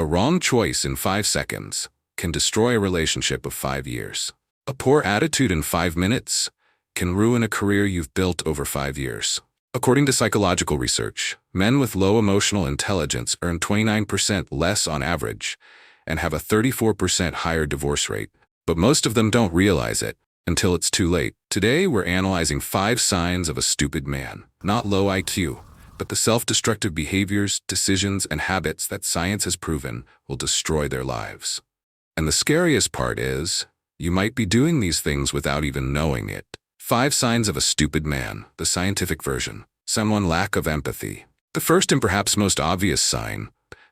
A wrong choice in 5 seconds can destroy a relationship of 5 years. A poor attitude in 5 minutes can ruin a career you've built over 5 years. According to psychological research, men with low emotional intelligence earn 29% less on average and have a 34% higher divorce rate. But most of them don't realize it until it's too late. Today, we're analyzing 5 signs of a stupid man. Not low IQ, but the self-destructive behaviors, decisions, and habits that science has proven will destroy their lives. And the scariest part is, you might be doing these things without even knowing it. 5 signs of a stupid man, the scientific version. Someone lack of empathy. The first and perhaps most obvious sign,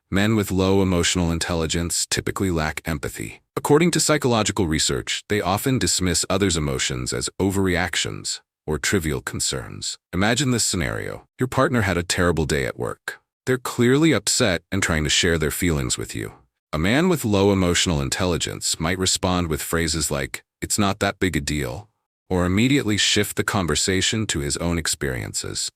men with low emotional intelligence typically lack empathy. According to psychological research, they often dismiss others' emotions as overreactions or trivial concerns. Imagine this scenario. Your partner had a terrible day at work. They're clearly upset and trying to share their feelings with you. A man with low emotional intelligence might respond with phrases like, "It's not that big a deal," or immediately shift the conversation to his own experiences.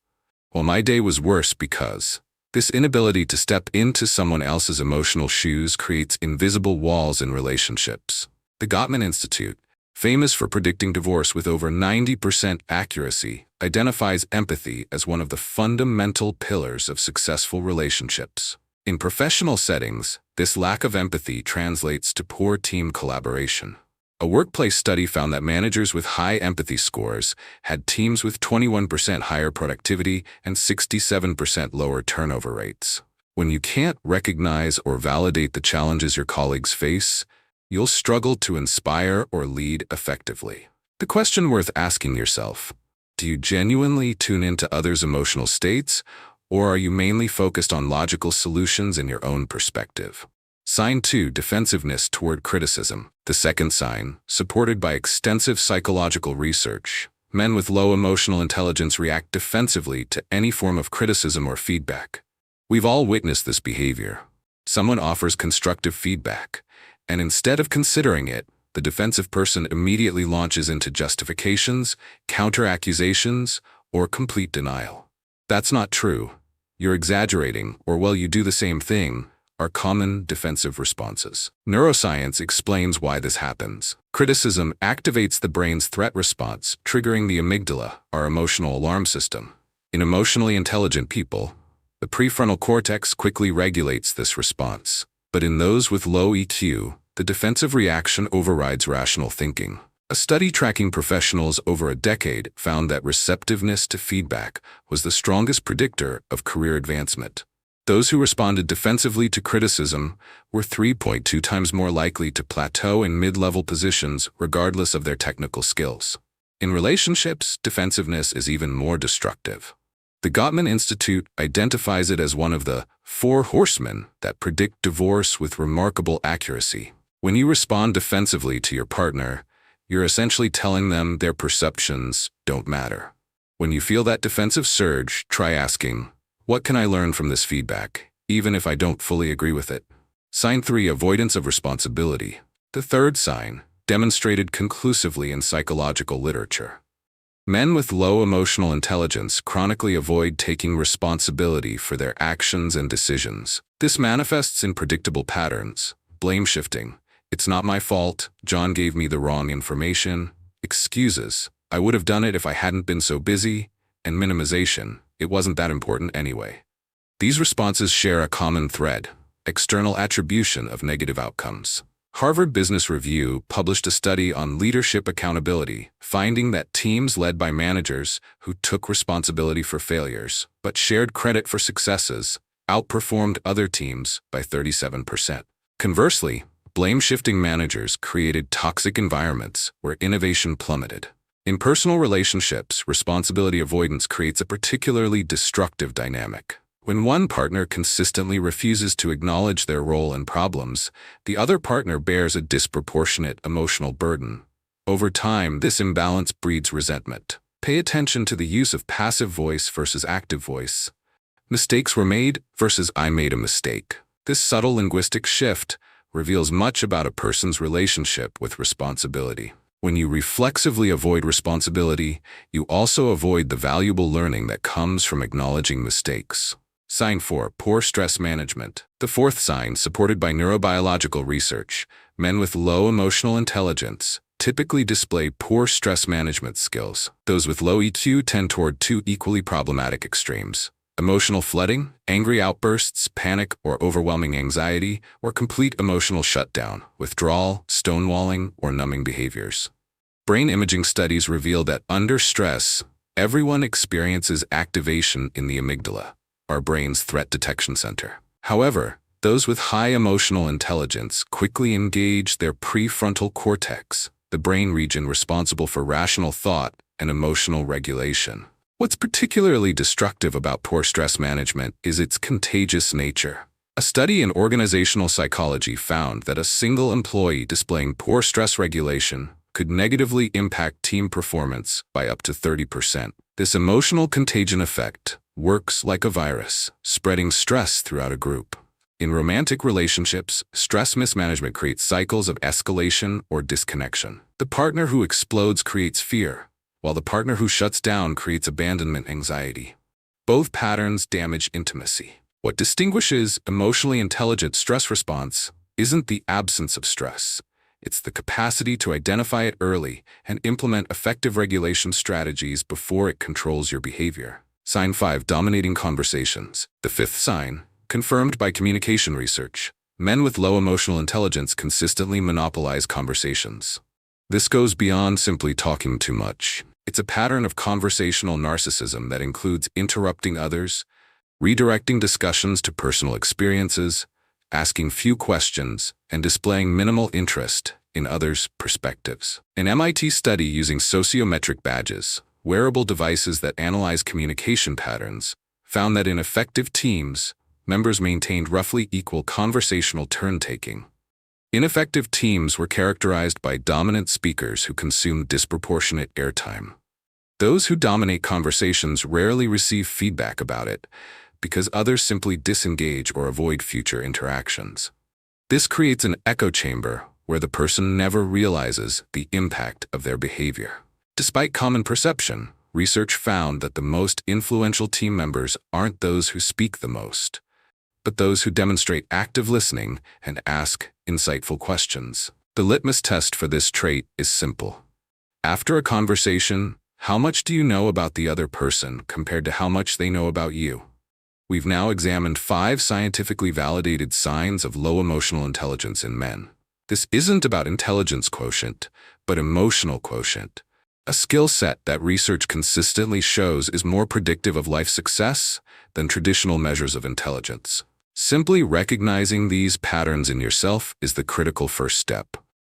"Well, my day was worse because..." This inability to step into someone else's emotional shoes creates invisible walls in relationships. The Gottman Institute, famous for predicting divorce with over 90% accuracy, identifies empathy as one of the fundamental pillars of successful relationships. In professional settings, this lack of empathy translates to poor team collaboration. A workplace study found that managers with high empathy scores had teams with 21% higher productivity and 67% lower turnover rates. When you can't recognize or validate the challenges your colleagues face, you'll struggle to inspire or lead effectively. The question worth asking yourself, do you genuinely tune into others' emotional states, or are you mainly focused on logical solutions in your own perspective? Sign 2, defensiveness toward criticism. The second sign, supported by extensive psychological research, men with low emotional intelligence react defensively to any form of criticism or feedback. We've all witnessed this behavior. Someone offers constructive feedback, and instead of considering it, the defensive person immediately launches into justifications, counter-accusations, or complete denial. That's not true. You're exaggerating, or well, you do the same thing, are common defensive responses. Neuroscience explains why this happens. Criticism activates the brain's threat response, triggering the amygdala, our emotional alarm system. In emotionally intelligent people, the prefrontal cortex quickly regulates this response. But in those with low EQ, the defensive reaction overrides rational thinking. A study tracking professionals over a decade found that receptiveness to feedback was the strongest predictor of career advancement. Those who responded defensively to criticism were 3.2 times more likely to plateau in mid-level positions regardless of their technical skills. In relationships, defensiveness is even more destructive. The Gottman Institute identifies it as one of the 4 horsemen that predict divorce with remarkable accuracy. When you respond defensively to your partner, you're essentially telling them their perceptions don't matter. When you feel that defensive surge, try asking, "What can I learn from this feedback, even if I don't fully agree with it?" Sign 3, avoidance of responsibility. The third sign, demonstrated conclusively in psychological literature. Men with low emotional intelligence chronically avoid taking responsibility for their actions and decisions. This manifests in predictable patterns: blame shifting. "It's not my fault. John gave me the wrong information." Excuses. "I would have done it if I hadn't been so busy." And minimization. "It wasn't that important anyway." These responses share a common thread: external attribution of negative outcomes. Harvard Business Review published a study on leadership accountability, finding that teams led by managers who took responsibility for failures but shared credit for successes outperformed other teams by 37%. Conversely, blame-shifting managers created toxic environments where innovation plummeted. In personal relationships, responsibility avoidance creates a particularly destructive dynamic. When one partner consistently refuses to acknowledge their role in problems, the other partner bears a disproportionate emotional burden. Over time, this imbalance breeds resentment. Pay attention to the use of passive voice versus active voice. Mistakes were made versus I made a mistake. This subtle linguistic shift reveals much about a person's relationship with responsibility. When you reflexively avoid responsibility, you also avoid the valuable learning that comes from acknowledging mistakes. Sign 4. Poor stress management. The fourth sign, supported by neurobiological research, men with low emotional intelligence typically display poor stress management skills. Those with low EQ tend toward two equally problematic extremes: emotional flooding, angry outbursts, panic or overwhelming anxiety, or complete emotional shutdown, withdrawal, stonewalling, or numbing behaviors. Brain imaging studies reveal that under stress, everyone experiences activation in the amygdala, our brain's threat detection center. However, those with high emotional intelligence quickly engage their prefrontal cortex, the brain region responsible for rational thought and emotional regulation. What's particularly destructive about poor stress management is its contagious nature. A study in organizational psychology found that a single employee displaying poor stress regulation could negatively impact team performance by up to 30%. This emotional contagion effect works like a virus, spreading stress throughout a group. In romantic relationships, stress mismanagement creates cycles of escalation or disconnection. The partner who explodes creates fear, while the partner who shuts down creates abandonment anxiety. Both patterns damage intimacy. What distinguishes emotionally intelligent stress response isn't the absence of stress. It's the capacity to identify it early and implement effective regulation strategies before it controls your behavior. Sign 5. Dominating conversations. The fifth sign, confirmed by communication research, men with low emotional intelligence consistently monopolize conversations. This goes beyond simply talking too much. It's a pattern of conversational narcissism that includes interrupting others, redirecting discussions to personal experiences, asking few questions, and displaying minimal interest in others' perspectives. An MIT study using sociometric badges, wearable devices that analyze communication patterns, found that in effective teams, members maintained roughly equal conversational turn-taking. Ineffective teams were characterized by dominant speakers who consumed disproportionate airtime. Those who dominate conversations rarely receive feedback about it because others simply disengage or avoid future interactions. This creates an echo chamber where the person never realizes the impact of their behavior. Despite common perception, research found that the most influential team members aren't those who speak the most, but those who demonstrate active listening and ask insightful questions. The litmus test for this trait is simple. After a conversation, how much do you know about the other person compared to how much they know about you? We've now examined 5 scientifically validated signs of low emotional intelligence in men. This isn't about intelligence quotient, but emotional quotient, a skill set that research consistently shows is more predictive of life success than traditional measures of intelligence. Simply recognizing these patterns in yourself is the critical first step.